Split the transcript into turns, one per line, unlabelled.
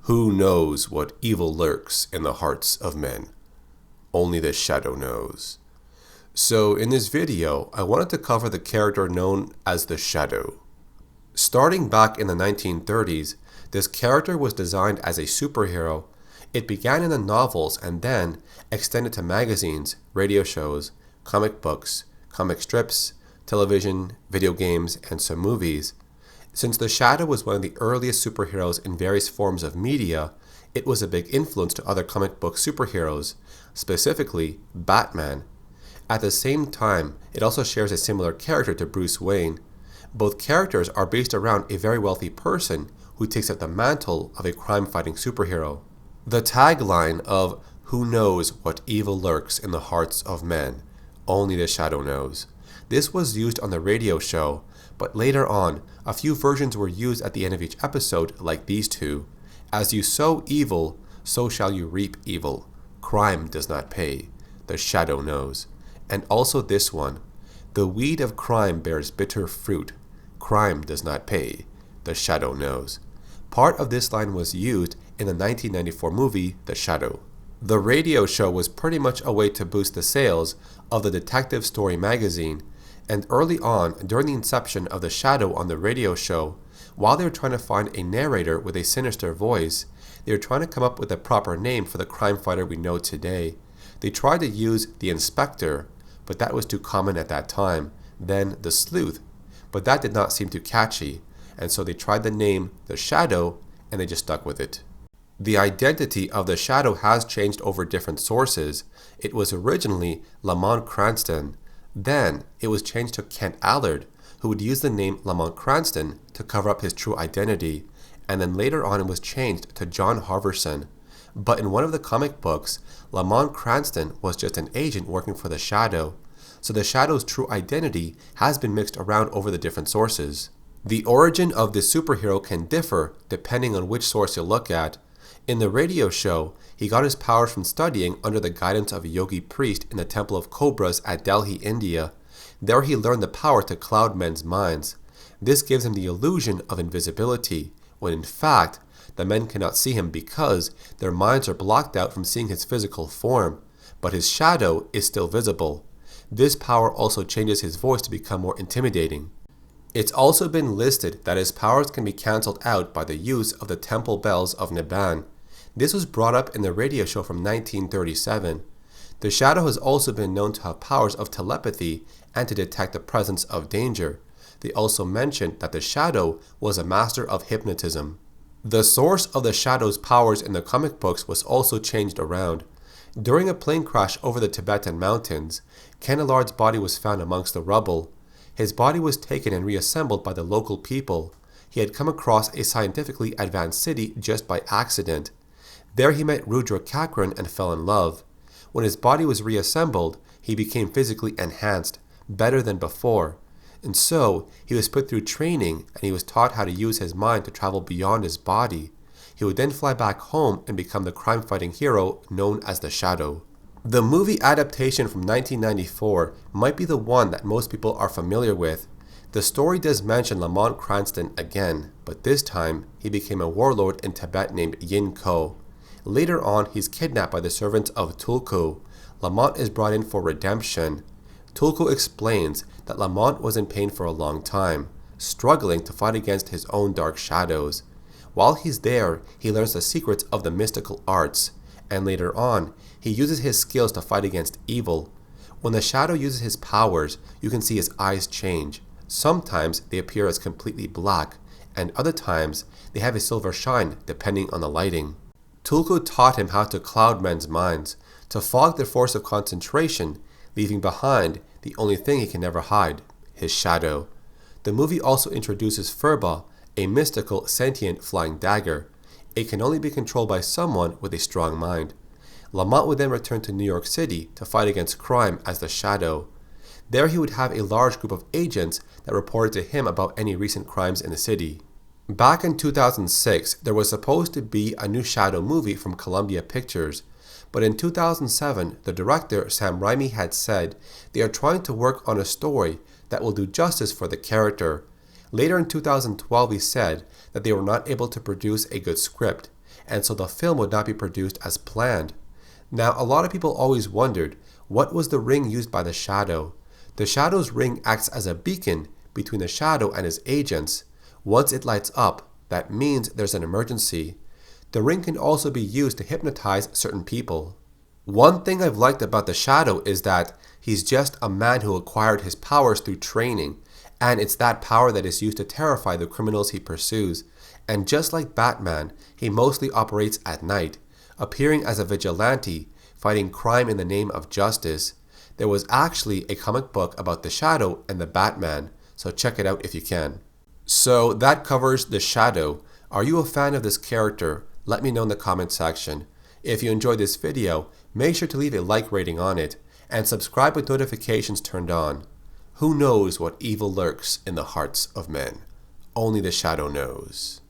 Who knows what evil lurks in the hearts of men? Only the shadow knows. So in this video, I wanted to cover the character known as the Shadow. Starting back in the 1930s, this character was designed as a superhero. It began in the novels and then extended to magazines, radio shows, comic books, comic strips, television, video games, and some movies. Since the Shadow was one of the earliest superheroes in various forms of media, it was a big influence to other comic book superheroes, specifically Batman. At the same time, it also shares a similar character to Bruce Wayne. Both characters are based around a very wealthy person who takes up the mantle of a crime-fighting superhero. The tagline of "Who knows what evil lurks in the hearts of men? Only the Shadow knows." This was used on the radio show, but later on, a few versions were used at the end of each episode, like these two. "As you sow evil, so shall you reap evil. Crime does not pay. The Shadow knows." And also this one, "The weed of crime bears bitter fruit. Crime does not pay. The Shadow knows." Part of this line was used in the 1994 movie The Shadow. The radio show was pretty much a way to boost the sales of the detective story magazine, and early on, during the inception of The Shadow on the radio show, while they were trying to find a narrator with a sinister voice, they were trying to come up with a proper name for the crime fighter we know today. They tried to use the Inspector, but that was too common at that time, then the Sleuth, but that did not seem too catchy, and so they tried the name The Shadow, and they just stuck with it. The identity of the Shadow has changed over different sources. It was originally Lamont Cranston, then it was changed to Kent Allard, who would use the name Lamont Cranston to cover up his true identity, and then later on it was changed to John Harverson. But in one of the comic books, Lamont Cranston was just an agent working for the Shadow, so the Shadow's true identity has been mixed around over the different sources. The origin of this superhero can differ depending on which source you look at. In the radio show, he got his powers from studying under the guidance of a yogi priest in the Temple of Cobras at Delhi, India. There he learned the power to cloud men's minds. This gives him the illusion of invisibility, when in fact, the men cannot see him because their minds are blocked out from seeing his physical form, but his shadow is still visible. This power also changes his voice to become more intimidating. It's also been listed that his powers can be cancelled out by the use of the temple bells of Nibbana. This was brought up in the radio show from 1937. The Shadow has also been known to have powers of telepathy and to detect the presence of danger. They also mentioned that the Shadow was a master of hypnotism. The source of the Shadow's powers in the comic books was also changed around. During a plane crash over the Tibetan mountains, Allard's body was found amongst the rubble. His body was taken and reassembled by the local people. He had come across a scientifically advanced city just by accident. There he met Rudra Kakran and fell in love. When his body was reassembled, he became physically enhanced, better than before. And so, he was put through training and he was taught how to use his mind to travel beyond his body. He would then fly back home and become the crime-fighting hero known as the Shadow. The movie adaptation from 1994 might be the one that most people are familiar with. The story does mention Lamont Cranston again, but this time he became a warlord in Tibet named Yin Ko. Later on, he's kidnapped by the servants of Tulku. Lamont is brought in for redemption. Tulku explains that Lamont was in pain for a long time, struggling to fight against his own dark shadows. While he's there, he learns the secrets of the mystical arts, and later on, he uses his skills to fight against evil. When the Shadow uses his powers, you can see his eyes change. Sometimes they appear as completely black, and other times they have a silver shine depending on the lighting. Tulku taught him how to cloud men's minds, to fog their force of concentration, leaving behind the only thing he can never hide, his shadow. The movie also introduces Furba, a mystical, sentient flying dagger. It can only be controlled by someone with a strong mind. Lamont would then return to New York City to fight against crime as the Shadow. There he would have a large group of agents that reported to him about any recent crimes in the city. Back in 2006, there was supposed to be a new Shadow movie from Columbia Pictures, but in 2007, the director Sam Raimi had said they are trying to work on a story that will do justice for the character. Later in 2012, he said that they were not able to produce a good script. and so the film would not be produced as planned. Now, a lot of people always wondered, what was the ring used by the Shadow? The Shadow's ring acts as a beacon between the Shadow and his agents. Once it lights up, that means there's an emergency. The ring can also be used to hypnotize certain people. One thing I've liked about the Shadow is that he's just a man who acquired his powers through training, and it's that power that is used to terrify the criminals he pursues. And just like Batman, he mostly operates at night, appearing as a vigilante, fighting crime in the name of justice. There was actually a comic book about the Shadow and the Batman, so check it out if you can. So that covers the Shadow. Are you a fan of this character? Let me know in the comment section. If you enjoyed this video, make sure to leave a like rating on it, and subscribe with notifications turned on. Who knows what evil lurks in the hearts of men? Only the Shadow knows.